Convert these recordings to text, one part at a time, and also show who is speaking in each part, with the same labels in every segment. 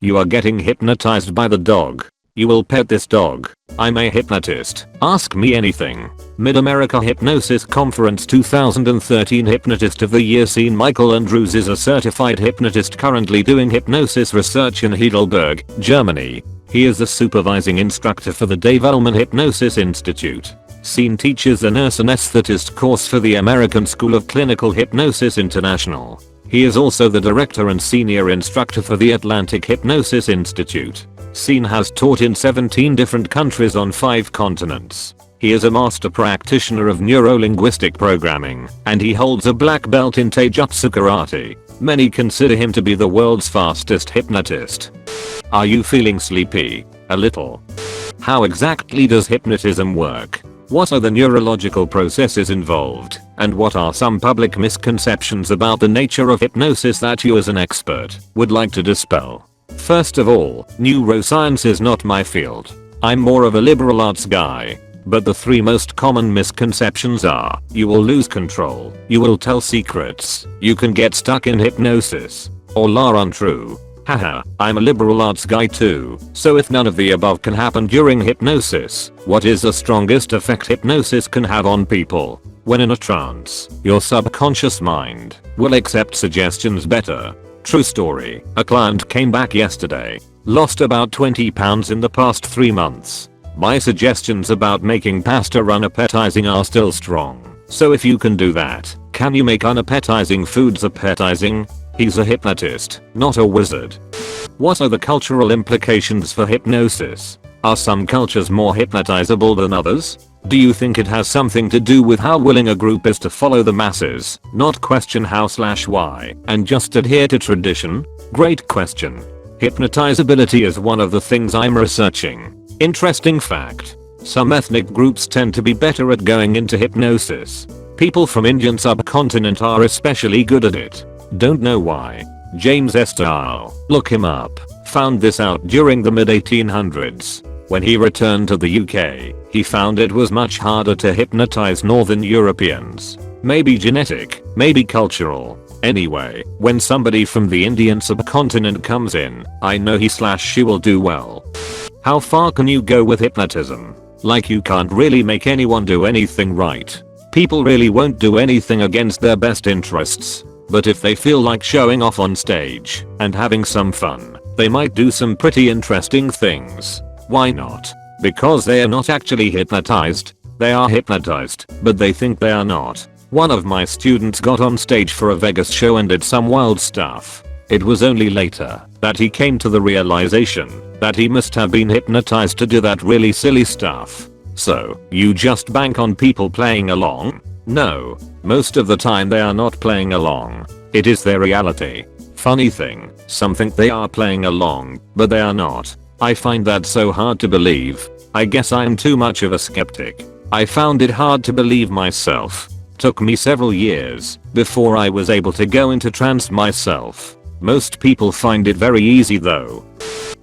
Speaker 1: You are getting hypnotized by the dog. You will pet this dog. I'm a hypnotist. Ask me anything. Mid-America Hypnosis Conference 2013 Hypnotist of the Year Scene. Michael Andrews is a certified hypnotist currently doing hypnosis research in Heidelberg, Germany. He is the supervising instructor for the Dave Ullman Hypnosis Institute. Scene teaches a nurse anesthetist course for the American School of Clinical Hypnosis International. He is also the director and senior instructor for the Atlantic Hypnosis Institute. Scene has taught in 17 different countries on 5 continents. He is a master practitioner of neuro-linguistic programming, and he holds a black belt in Taijutsu karate. Many consider him to be the world's fastest hypnotist. Are you feeling sleepy? A little. How exactly does hypnotism work? What are the neurological processes involved? And what are some public misconceptions about the nature of hypnosis that you as an expert would like to dispel? First of all, neuroscience is not my field. I'm more of a liberal arts guy. But the 3 most common misconceptions are, you will lose control, you will tell secrets, you can get stuck in hypnosis. All are untrue. Haha, I'm a liberal arts guy too, so if none of the above can happen during hypnosis, what is the strongest effect hypnosis can have on people? When in a trance, your subconscious mind will accept suggestions better. True story, a client came back yesterday, lost about 20 pounds in the past 3 months. My suggestions about making pasta unappetizing are still strong, so if you can do that, can you make unappetizing foods appetizing? He's a hypnotist, not a wizard. What are the cultural implications for hypnosis? Are some cultures more hypnotizable than others? Do you think it has something to do with how willing a group is to follow the masses, not question how/why, and just adhere to tradition? Great question. Hypnotizability is one of the things I'm researching. Interesting fact. Some ethnic groups tend to be better at going into hypnosis. People from Indian subcontinent are especially good at it. Don't know why. James Estelle, look him up, found this out during the mid-1800s. When he returned to the UK, he found it was much harder to hypnotize Northern Europeans. Maybe genetic, maybe cultural. Anyway, when somebody from the Indian subcontinent comes in, I know he/she will do well. How far can you go with hypnotism? Like you can't really make anyone do anything right. People really won't do anything against their best interests. But if they feel like showing off on stage and having some fun, they might do some pretty interesting things. Why not? Because they are not actually hypnotized. They are hypnotized, but they think they are not. One of my students got on stage for a Vegas show and did some wild stuff. It was only later that he came to the realization that he must have been hypnotized to do that really silly stuff. So, you just bank on people playing along? No. Most of the time they are not playing along. It is their reality. Funny thing, some think they are playing along, but they are not. I find that so hard to believe. I guess I'm too much of a skeptic. I found it hard to believe myself. Took me several years before I was able to go into trance myself. Most people find it very easy though.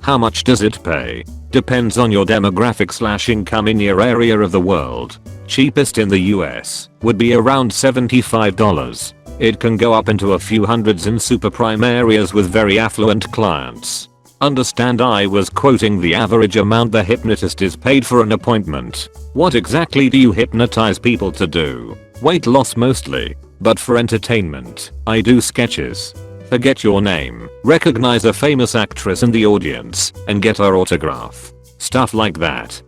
Speaker 1: How much does it pay? Depends on your demographic/income in your area of the world. Cheapest in the US would be around $75. It can go up into a few hundreds in super prime areas with very affluent clients. Understand, I was quoting the average amount the hypnotist is paid for an appointment. What exactly do you hypnotize people to do? Weight loss mostly, but for entertainment, I do sketches. Forget your name, recognize a famous actress in the audience, and get her autograph. Stuff like that.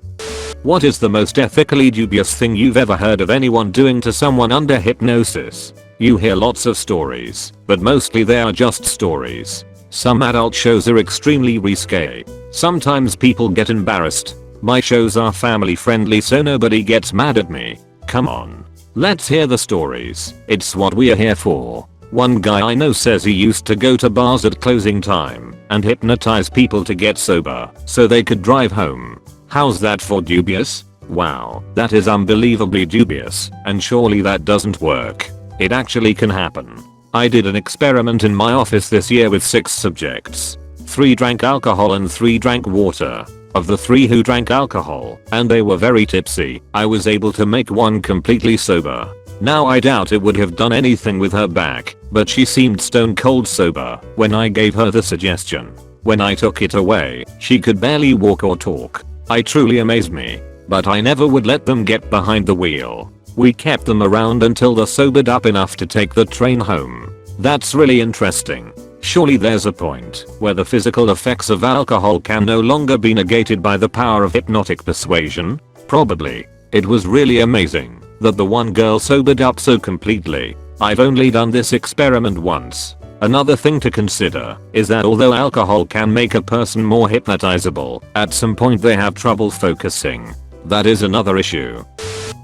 Speaker 1: What is the most ethically dubious thing you've ever heard of anyone doing to someone under hypnosis? You hear lots of stories, but mostly they are just stories. Some adult shows are extremely risque. Sometimes people get embarrassed. My shows are family friendly so nobody gets mad at me. Come on. Let's hear the stories. It's what we are here for. One guy I know says he used to go to bars at closing time and hypnotize people to get sober so they could drive home. How's that for dubious? Wow, that is unbelievably dubious, and surely that doesn't work. It actually can happen. I did an experiment in my office this year with 6 subjects. 3 drank alcohol and 3 drank water. Of the 3 who drank alcohol, and they were very tipsy, I was able to make one completely sober. Now I doubt it would have done anything with her back, but she seemed stone cold sober when I gave her the suggestion. When I took it away, she could barely walk or talk. It truly amazed me. But I never would let them get behind the wheel. We kept them around until they sobered up enough to take the train home. That's really interesting. Surely there's a point where the physical effects of alcohol can no longer be negated by the power of hypnotic persuasion? Probably. It was really amazing that the one girl sobered up so completely. I've only done this experiment once. Another thing to consider is that although alcohol can make a person more hypnotizable, at some point they have trouble focusing. That is another issue.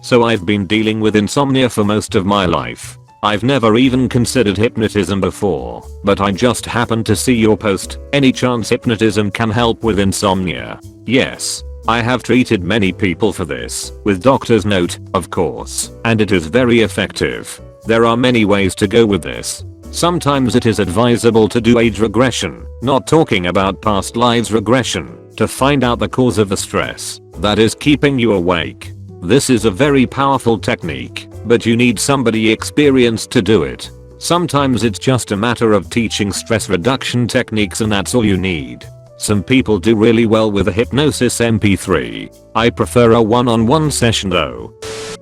Speaker 1: So I've been dealing with insomnia for most of my life. I've never even considered hypnotism before, but I just happened to see your post. Any chance hypnotism can help with insomnia? Yes. I have treated many people for this, with doctor's note, of course, and it is very effective. There are many ways to go with this. Sometimes it is advisable to do age regression, not talking about past lives regression, to find out the cause of the stress that is keeping you awake. This is a very powerful technique, but you need somebody experienced to do it. Sometimes it's just a matter of teaching stress reduction techniques and that's all you need. Some people do really well with a hypnosis MP3. I prefer a one-on-one session though.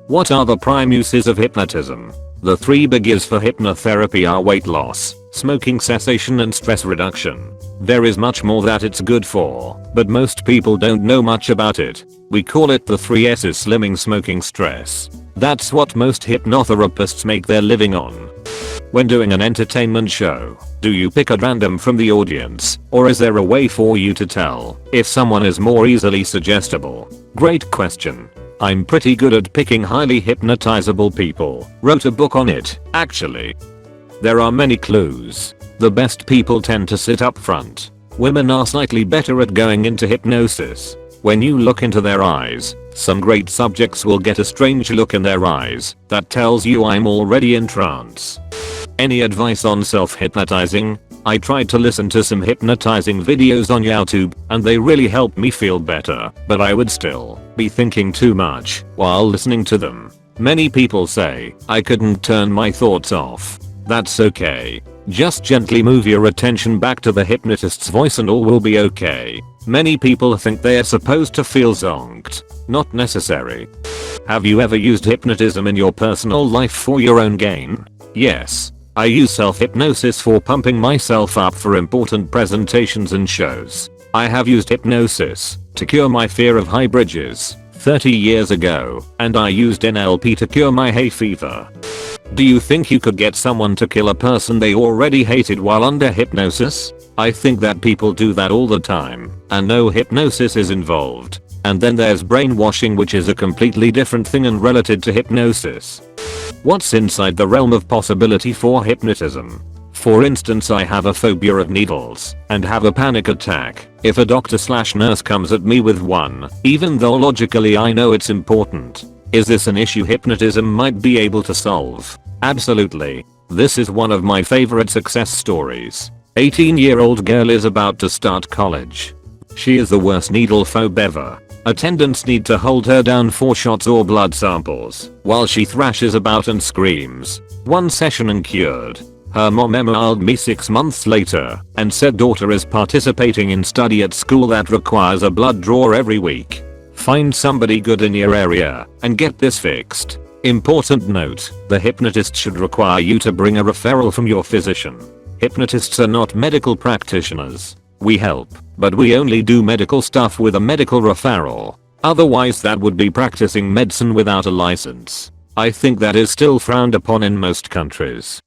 Speaker 1: What are the prime uses of hypnotism? The three biggies for hypnotherapy are weight loss, smoking cessation and stress reduction. There is much more that it's good for, but most people don't know much about it. We call it the 3 S's: slimming, smoking, stress. That's what most hypnotherapists make their living on. When doing an entertainment show, do you pick at random from the audience, or is there a way for you to tell if someone is more easily suggestible? Great question. I'm pretty good at picking highly hypnotizable people. Wrote a book on it, actually. There are many clues. The best people tend to sit up front. Women are slightly better at going into hypnosis. When you look into their eyes, some great subjects will get a strange look in their eyes that tells you I'm already in trance. Any advice on self-hypnotizing? I tried to listen to some hypnotizing videos on YouTube and they really helped me feel better, but I would still be thinking too much while listening to them. Many people say I couldn't turn my thoughts off. That's okay. Just gently move your attention back to the hypnotist's voice and all will be okay. Many people think they are supposed to feel zonked. Not necessary. Have you ever used hypnotism in your personal life for your own gain? Yes. I use self-hypnosis for pumping myself up for important presentations and shows. I have used hypnosis to cure my fear of high bridges 30 years ago, and I used NLP to cure my hay fever. Do you think you could get someone to kill a person they already hated while under hypnosis? I think that people do that all the time, and no hypnosis is involved. And then there's brainwashing, which is a completely different thing and related to hypnosis. What's inside the realm of possibility for hypnotism? For instance, I have a phobia of needles and have a panic attack if a doctor/nurse comes at me with one, even though logically I know it's important. Is this an issue hypnotism might be able to solve? Absolutely. This is one of my favorite success stories. 18-year-old girl is about to start college. She is the worst needle phobe ever. Attendants need to hold her down for shots or blood samples while she thrashes about and screams. One session and cured. Her mom emailed me 6 months later and said daughter is participating in study at school that requires a blood draw every week. Find somebody good in your area and get this fixed. Important note, the hypnotist should require you to bring a referral from your physician. Hypnotists are not medical practitioners. We help, but we only do medical stuff with a medical referral. Otherwise that would be practicing medicine without a license. I think that is still frowned upon in most countries.